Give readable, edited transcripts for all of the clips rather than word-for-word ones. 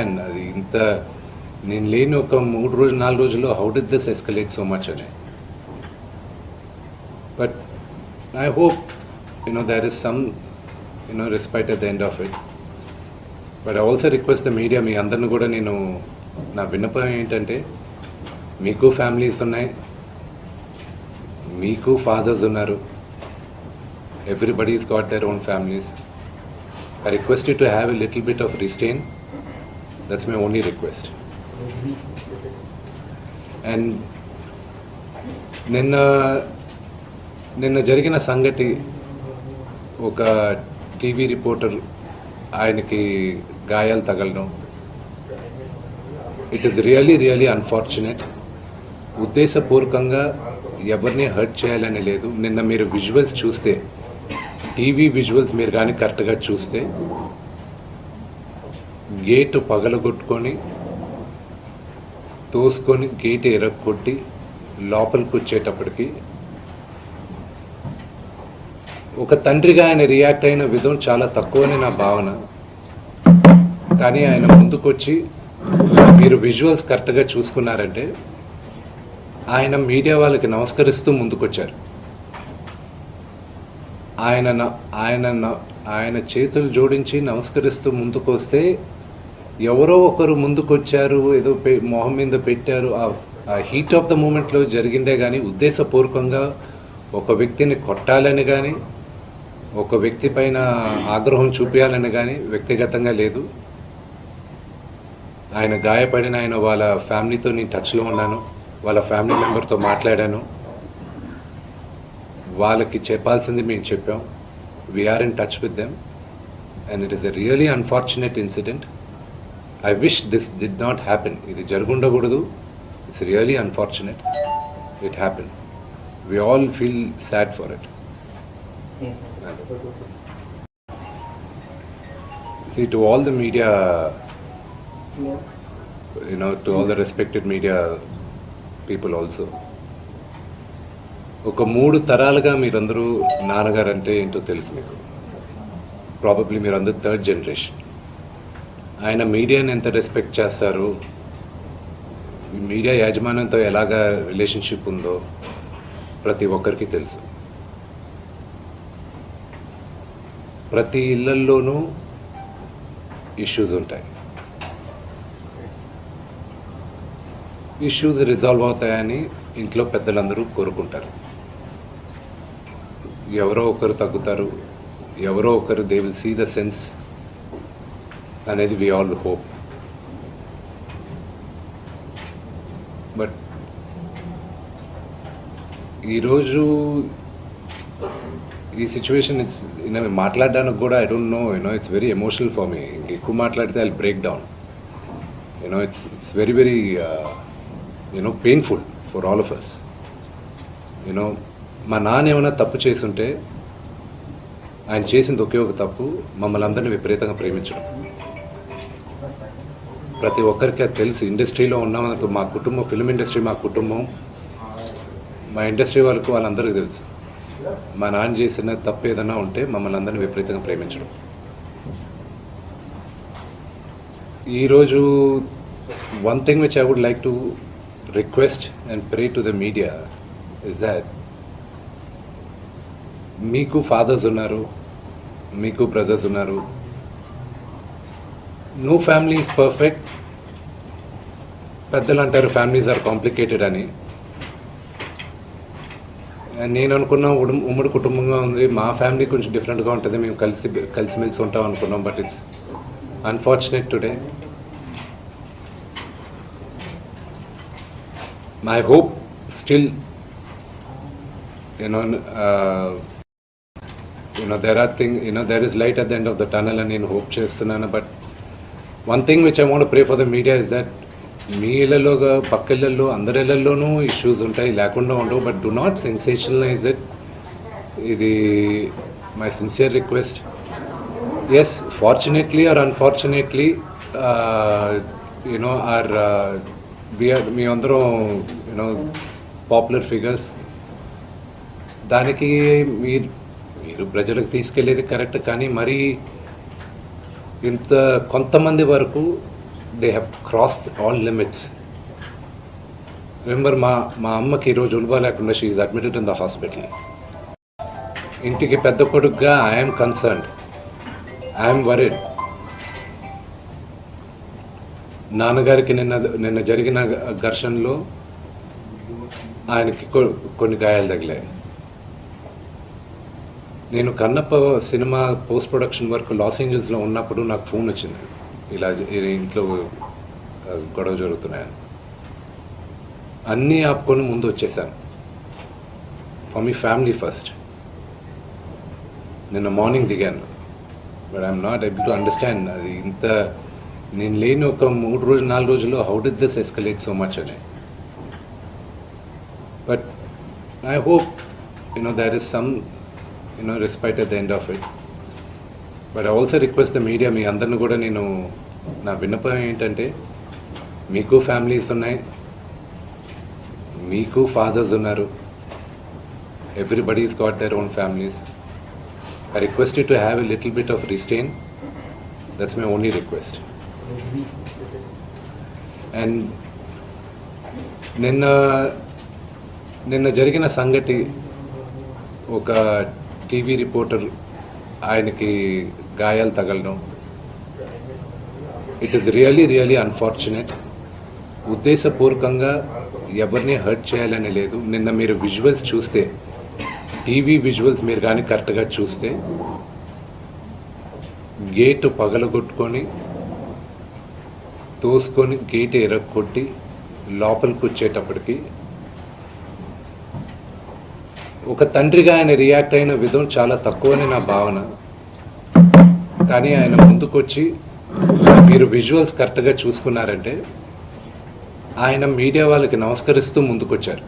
And అది ఇంత నేను లేని ఒక 3 రోజులు 4 రోజుల్లో how did this escalate so much అని. But I hope there is some respite at the end of it. But I also request the media, మీ అందరిని కూడా నేను నా విన్నపం ఏంటంటే, మీకు ఫ్యామిలీస్ ఉన్నాయి, మీకు ఫాదర్స్ ఉన్నారు, everybody's got their own families. I request you to have a little bit of restraint. That's my only request. And నిన్న జరిగిన సంగతి, ఒక టీవీ రిపోర్టర్ ఆయనకి గాయాలు తగలడం, ఇట్ ఈస్ రియలీ అన్ఫార్చునేట్. ఉద్దేశపూర్వకంగా ఎవరిని హర్ట్ చేయాలని లేదు. నిన్న మీరు విజువల్స్ చూస్తే, టీవీ విజువల్స్ మీరు కానీ కరెక్ట్గా చూస్తే, గేటు పగలగొట్టుకొని తోసుకొని గేట్ ఎరగొట్టి లోపలికి వచ్చేటప్పటికి ఒక తండ్రిగా ఆయన రియాక్ట్ అయిన విధం చాలా తక్కువని నా భావన. కానీ ఆయన ముందుకొచ్చి, మీరు విజువల్స్ కరెక్ట్గా చూసుకున్నారంటే, ఆయన మీడియా వాళ్ళకి నమస్కరిస్తూ ముందుకొచ్చారు. ఆయన చేతులు జోడించి నమస్కరిస్తూ ముందుకు వస్తే, ఎవరో ఒకరు ముందుకొచ్చారు, ఏదో మొహం మీద పెట్టారు. ఆ హీట్ ఆఫ్ ద మూమెంట్లో జరిగిందే కానీ ఉద్దేశపూర్వకంగా ఒక వ్యక్తిని కొట్టాలని కానీ, ఒక వ్యక్తి పైన ఆగ్రహం చూపించాలని కానీ వ్యక్తిగతంగా లేదు. ఆయన గాయపడిన వాళ్ళ ఫ్యామిలీతో నేను టచ్లో ఉన్నాను, వాళ్ళ ఫ్యామిలీ మెంబర్తో మాట్లాడాను. వాళ్ళకి చెప్పాల్సింది మేము చెప్పాం. We're in touch with them and it is a really unfortunate incident. I wish this did not happen. ఇది జరుగుండకూడదు. It's really unfortunate. It happen. We all feel sad for it. See, to all the media, to all the respected media people also, ఒక 3 తరాలుగా మీరందరూ నాన్నగారు అంటే ఏంటో తెలుసు మీకు. ప్రాబబ్లీ మీరందరూ 3rd జనరేషన్. ఆయన మీడియాని ఎంత రెస్పెక్ట్ చేస్తారు, మీడియా యాజమాన్యంతో ఎలాగా రిలేషన్షిప్ ఉందో ప్రతి ఒక్కరికి తెలుసు. ప్రతి ఇళ్లల్లోనూ ఇష్యూస్ ఉంటాయి. ఇష్యూస్ రిజాల్వ్ అవుతాయని ఇంట్లో పెద్దలందరూ కోరుకుంటారు. ఎవరో ఒకరు తగ్గుతారు, ఎవరో ఒకరు they will see the sense అనేది వి ఆల్ హోప్. బట్ ఈరోజు ఈ సిచ్యువేషన్ మాట్లాడడానికి కూడా I don't know, it's very emotional for me. ఎక్కువ మాట్లాడితే I break down. It's very painful for all of us. మా నాన్న ఏమైనా తప్పు చేసుంటే, ఆయన చేసింది ఒకే ఒక తప్పు, మమ్మల్ని అందరినీ విపరీతంగా ప్రేమించడం. ప్రతి ఒక్కరికి అది తెలుసు. ఇండస్ట్రీలో ఉన్నామంటూ, మా కుటుంబం, ఫిల్మ్ ఇండస్ట్రీ మా కుటుంబం, మా ఇండస్ట్రీ వాళ్ళందరికీ తెలుసు. మా నాన్న చేసిన తప్పు ఏదైనా ఉంటే మమ్మల్ని అందరినీ విపరీతంగా ప్రేమించడం. ఈరోజు one thing which I would like to request and pray to the media is that, మీకు ఫాదర్స్ ఉన్నారు, మీకు బ్రదర్స్ ఉన్నారు. No family is perfect. పెద్దలు అంటారు ఫ్యామిలీస్ ఆర్ కాంప్లికేటెడ్ అని. నేను అనుకున్నా ఉమ్మడి కుటుంబంగా ఉంది, మా ఫ్యామిలీ కొంచెం డిఫరెంట్గా ఉంటుంది, మేము కలిసిమెలిసి ఉంటాం అనుకున్నాం. But it's unfortunate today. My hope still there is light at the end of the tunnel అని నేను హోప్ చేస్తున్నాను. But one thing which I want pray for the media is that, మీ ఇళ్లలోగా పక్క ఇళ్లలో అందరి ఇళ్లలోనూ ఇష్యూస్ ఉంటాయి, లేకుండా ఉండవు. But do not sensationalise it. ఇది my sincere request. Yes, fortunately or unfortunately మీ అందరం పాపులర్ ఫిగర్స్. దానికి మీరు ప్రజలకు తీసుకెళ్లేది కరెక్ట్. కానీ మరి ఇంత కొంతమంది వరకు they have crossed all limits. Remember మా అమ్మకి ఈరోజు ఉల్బా లేకుండా she is admitted in the hospital. ఇంటికి పెద్ద కొడుకుగా ఐఎమ్ కన్సర్న్డ్, ఐఎమ్ వరీడ్. నాన్నగారికి నిన్న జరిగిన ఘర్షణలో ఆయనకి కొన్ని గాయాలు తగిలాయి. నేను కన్నప్ప సినిమా పోస్ట్ ప్రొడక్షన్ వర్క్ లాస్ ఏంజల్స్లో ఉన్నప్పుడు నాకు ఫోన్ వచ్చింది, ఇలా ఇంట్లో గొడవ జరుగుతున్నాయని. అన్నీ ఆపుకొని ముందు వచ్చేసాను. ఫర్ మీ ఫ్యామిలీ ఫస్ట్. నిన్న మార్నింగ్ దిగాను. But I'm not able to understand అది ఇంత నేను లేని ఒక 4 రోజుల్లో how did this escalate so much అని. But I hope there is some respite at the end of it. But I also request the media, మీ అందరిని కూడా నేను నా విన్నపం ఏంటంటే, మీకు ఫ్యామిలీస్ ఉన్నాయి, మీకు ఫాదర్స్ ఉన్నారు, everybody's got their own families. I request you to have a little bit of restraint. That's my only request. And నిన్న జరిగిన సంగతి, ఒక టీవీ రిపోర్టర్ ఆయనకి గాయాలు తగలడం, ఇట్ ఈస్ రియలీ అన్ఫార్చునేట్. ఉద్దేశపూర్వకంగా ఎవరిని హర్ట్ చేయాలని లేదు. నిన్న మీరు విజువల్స్ చూస్తే, టీవీ విజువల్స్ మీరు కానీ కరెక్ట్గా చూస్తే, గేటు పగలగొట్టుకొని తోసుకొని గేట్ ఎరగొట్టి లోపలికి వచ్చేటప్పటికి ఒక తండ్రిగా ఆయన రియాక్ట్ అయిన విధం చాలా తక్కువని నా భావన. కానీ ఆయన ముందుకొచ్చి, మీరు విజువల్స్ కరెక్ట్గా చూసుకున్నారంటే, ఆయన మీడియా వాళ్ళకి నమస్కరిస్తూ ముందుకొచ్చారు.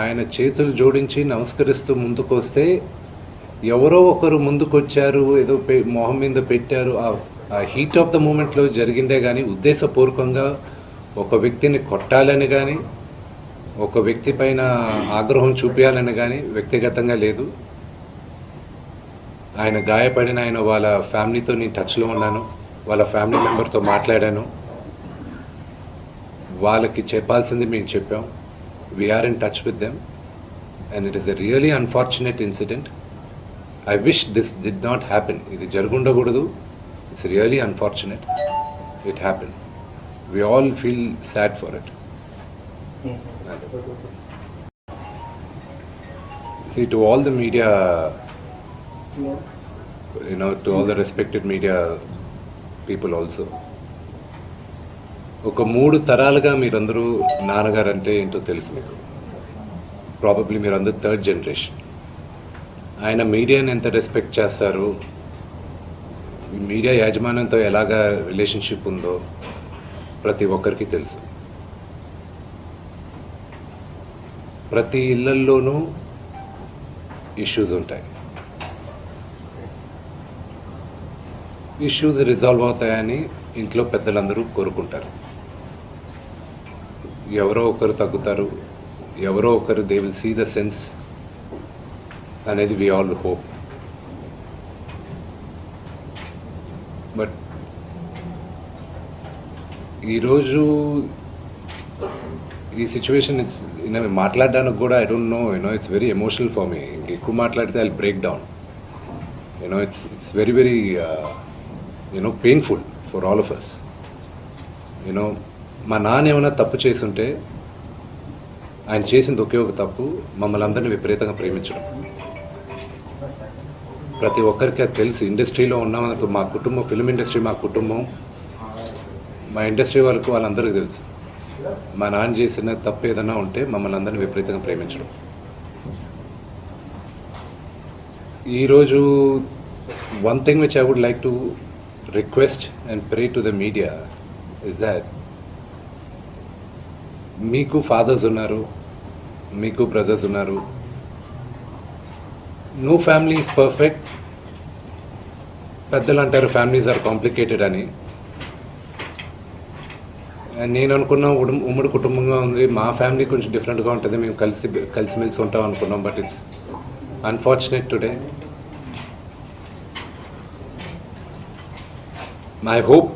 ఆయన చేతులు జోడించి నమస్కరిస్తూ ముందుకు వస్తే, ఎవరో ఒకరు ముందుకొచ్చారు, ఏదో మొహం మీద పెట్టారు, ఆ హీట్ ఆఫ్ ద మూమెంట్లో జరిగిందే కానీ ఉద్దేశపూర్వకంగా ఒక వ్యక్తిని కొట్టాలని కానీ, ఒక వ్యక్తి పైన ఆగ్రహం చూపించాలని కానీ వ్యక్తిగతంగా లేదు. ఆయన గాయపడిన వాళ్ళ ఫ్యామిలీతో నేను టచ్లో ఉన్నాను, వాళ్ళ ఫ్యామిలీ మెంబర్తో మాట్లాడాను. వాళ్ళకి చెప్పాల్సింది మేము చెప్పాం. We're in touch with them and it is a really unfortunate incident. I wish this did not happen. ఇది జరుగుండకూడదు. It's really unfortunate. It happen. We all feel sad for it. See, to all the media, to all the respected media people also, ఒక 3 తరాలుగా మీరందరూ నాన్నగారు అంటే ఏంటో తెలుసు మీకు. ప్రాబబ్లీ మీరందరూ 3rd జనరేషన్. ఆయన మీడియాని ఎంత రెస్పెక్ట్ చేస్తారు, మీడియా యాజమాన్యంతో ఎలాగా రిలేషన్షిప్ ఉందో ప్రతి ఒక్కరికి తెలుసు. ప్రతి ఇళ్లల్లోనూ ఇష్యూస్ ఉంటాయి. ఇష్యూస్ రిజాల్వ్ అవుతాయని ఇంట్లో పెద్దలందరూ కోరుకుంటారు. ఎవరో ఒకరు తగ్గుతారు, ఎవరో ఒకరు they will see the sense అనేది వి ఆల్ హోప్. బట్ ఈరోజు ఈ సిచ్యువేషన్ మాట్లాడడానికి కూడా I don't know, it's very emotional for me. ఎక్కువ మాట్లాడితే I break down. It's very painful for all of us. మా నాన్న ఏమైనా తప్పు చేస్తుంటే, ఆయన చేసింది ఒకే ఒక తప్పు, మమ్మల్ని అందరినీ విపరీతంగా ప్రేమించడం. ప్రతి ఒక్కరికి అది తెలుసు. ఇండస్ట్రీలో ఉన్నందుకు మా కుటుంబం, ఫిల్మ్ ఇండస్ట్రీ మా కుటుంబం, మా ఇండస్ట్రీ వరకు వాళ్ళందరికీ తెలుసు. మా నాన్న చేసిన తప్పు ఏదైనా ఉంటే మమ్మల్ని అందరినీ విపరీతంగా ప్రేమించడం. ఈరోజు one thing which I would like to request and pray to the media is that, మీకు ఫాదర్స్ ఉన్నారు, మీకు బ్రదర్స్ ఉన్నారు. No family is perfect. పెద్దలు అంటారు ఫ్యామిలీస్ ఆర్ కాంప్లికేటెడ్ అని. నేను అనుకున్నా ఉమ్మడి కుటుంబంగా ఉంది, మా ఫ్యామిలీ కొంచెం డిఫరెంట్గా ఉంటుంది, మేము కలిసిమెలిసి ఉంటాం అనుకున్నాం. But it's unfortunate today. I hope